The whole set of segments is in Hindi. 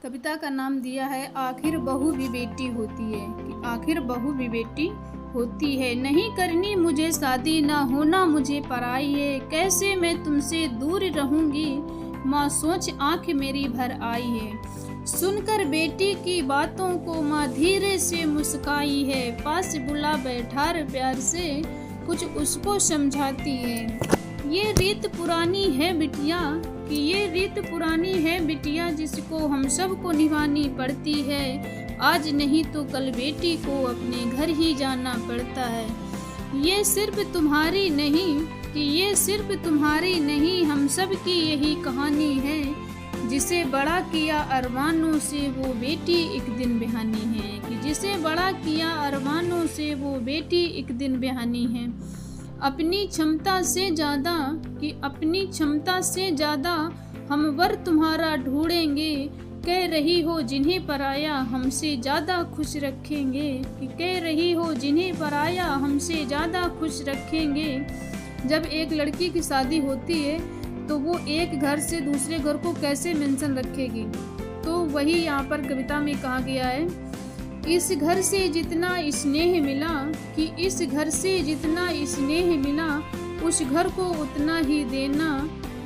कविता का नाम दिया है आखिर बहू भी बेटी होती है। कि आखिर बहू भी बेटी होती है, नहीं करनी मुझे शादी, ना होना मुझे पराई है। कैसे मैं तुमसे दूर रहूंगी, माँ सोच आंख मेरी भर आई है। सुनकर बेटी की बातों को माँ धीरे से मुस्काई है। पास बुला बैठार प्यार से कुछ उसको समझाती है। ये रीत पुरानी है बिटिया, कि ये रीत पुरानी है बिटिया, जिसको हम सबको निभानी पड़ती है। आज नहीं तो कल बेटी को अपने घर ही जाना पड़ता है। ये सिर्फ तुम्हारी नहीं, कि ये सिर्फ तुम्हारी नहीं, हम सब की यही कहानी है। जिसे बड़ा किया अरमानों से वो बेटी एक दिन बेहानी है। कि जिसे बड़ा किया अरमानों से वो बेटी एक दिन बेहानी है। अपनी क्षमता से ज़्यादा, कि अपनी क्षमता से ज़्यादा हम वर तुम्हारा ढूंढेंगे। कह रही हो जिन्हें पराया हमसे ज़्यादा खुश रखेंगे। कि कह रही हो जिन्हें पराया हमसे ज़्यादा खुश रखेंगे। जब एक लड़की की शादी होती है तो वो एक घर से दूसरे घर को कैसे मेंशन रखेगी, तो वही यहाँ पर कविता में कहा गया है। इस घर से जितना स्नेह मिला, कि इस घर से जितना स्नेह मिला, उस घर को उतना ही देना।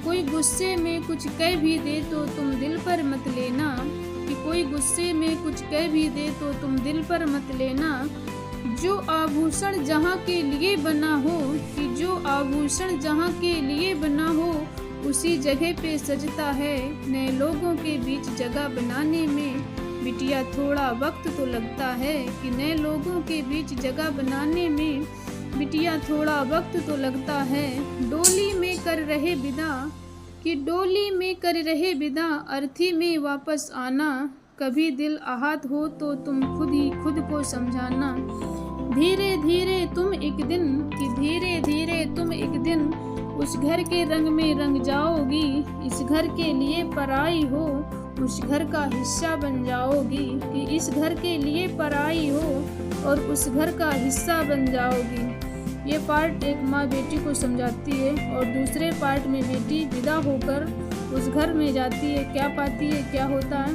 कोई गुस्से में कुछ कह भी दे तो तुम दिल पर मत लेना। कि कोई गुस्से में कुछ कह भी दे तो तुम दिल पर मत लेना। जो आभूषण जहाँ के लिए बना हो, कि जो आभूषण जहाँ के लिए बना हो, उसी जगह पे सजता है। नए लोगों के बीच जगह बनाने में बिटिया थोड़ा वक्त तो लगता है। कि नए लोगों के बीच जगह बनाने में बिटिया थोड़ा वक्त तो लगता है। डोली में कर रहे विदा, कि डोली में कर रहे विदा, अर्थी में वापस आना। कभी दिल आहत हो तो तुम खुद ही खुद को समझाना। धीरे धीरे तुम एक दिन, कि धीरे धीरे तुम एक दिन उस घर के रंग में रंग जाओगी। इस घर के लिए पराई हो, उस घर का हिस्सा बन जाओगी। कि इस घर के लिए पराई हो और उस घर का हिस्सा बन जाओगी। ये पार्ट एक माँ बेटी को समझाती है, और दूसरे पार्ट में बेटी विदा होकर उस घर में जाती है, क्या पाती है, क्या होता है,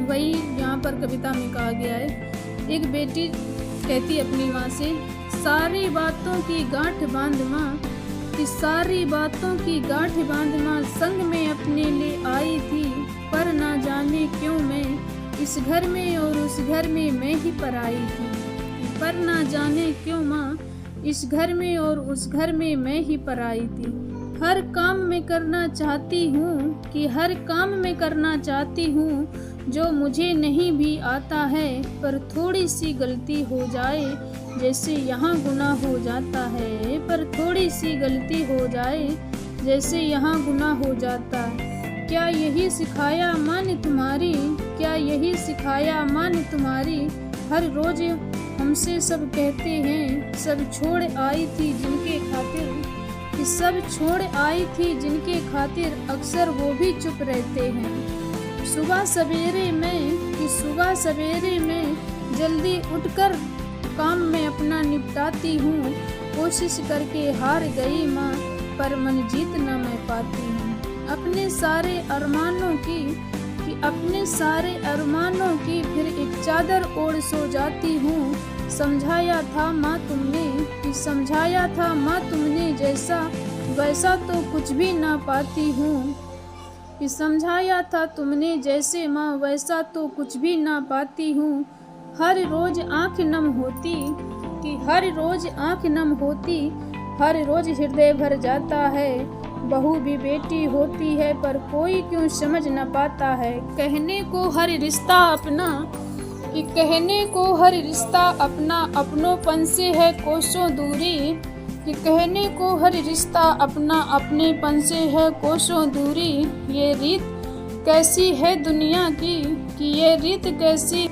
वही यहाँ पर कविता में कहा गया है। एक बेटी कहती अपनी माँ से, सारी बातों की गांठ बांध माँ, कि सारी बातों की गांठ बांध माँ, संग में अपने ले आई थी। पर ना जाने क्यों मैं इस घर में और उस घर में मैं ही पराई थी। पर ना जाने क्यों माँ इस घर में और उस घर में मैं ही पराई थी। हर काम में करना चाहती हूँ, कि हर काम में करना चाहती हूँ, जो मुझे नहीं भी आता है। पर थोड़ी सी गलती हो जाए जैसे यहाँ गुनाह हो जाता है। पर थोड़ी सी गलती हो जाए जैसे यहाँ गुनाह हो जाता है। क्या यही सिखाया माँ ने तुम्हारी, क्या यही सिखाया माँ ने तुम्हारी। हर रोज हमसे सब कहते हैं, सब छोड़ आई थी जिनके खातिर। कि सब छोड़ आई थी जिनके खातिर, अक्सर वो भी चुप रहते हैं। सुबह सवेरे में, कि सुबह सवेरे में जल्दी उठकर काम में अपना निपटाती हूँ। कोशिश करके हार गई माँ, पर मन जीत न मैं पाती हूँ। अपने सारे अरमानों की, कि अपने सारे अरमानों की फिर एक चादर ओढ़ सो जाती हूँ। समझाया था माँ तुमने, कि समझाया था माँ तुमने, जैसा वैसा तो कुछ भी ना पाती हूँ। कि समझाया था तुमने जैसे माँ, वैसा तो कुछ भी ना पाती हूँ। हर रोज आँख नम होती, कि हर रोज आँख नम होती, हर रोज हृदय भर जाता है। बहू भी बेटी होती है पर कोई क्यों समझ न पाता है। कहने को हर रिश्ता अपना, कि कहने को हर रिश्ता अपना, अपनोपन से है कोसों दूरी। कि कहने को हर रिश्ता अपना, अपनेपन से है कोसों दूरी। ये रीत कैसी है दुनिया की, कि ये रीत कैसी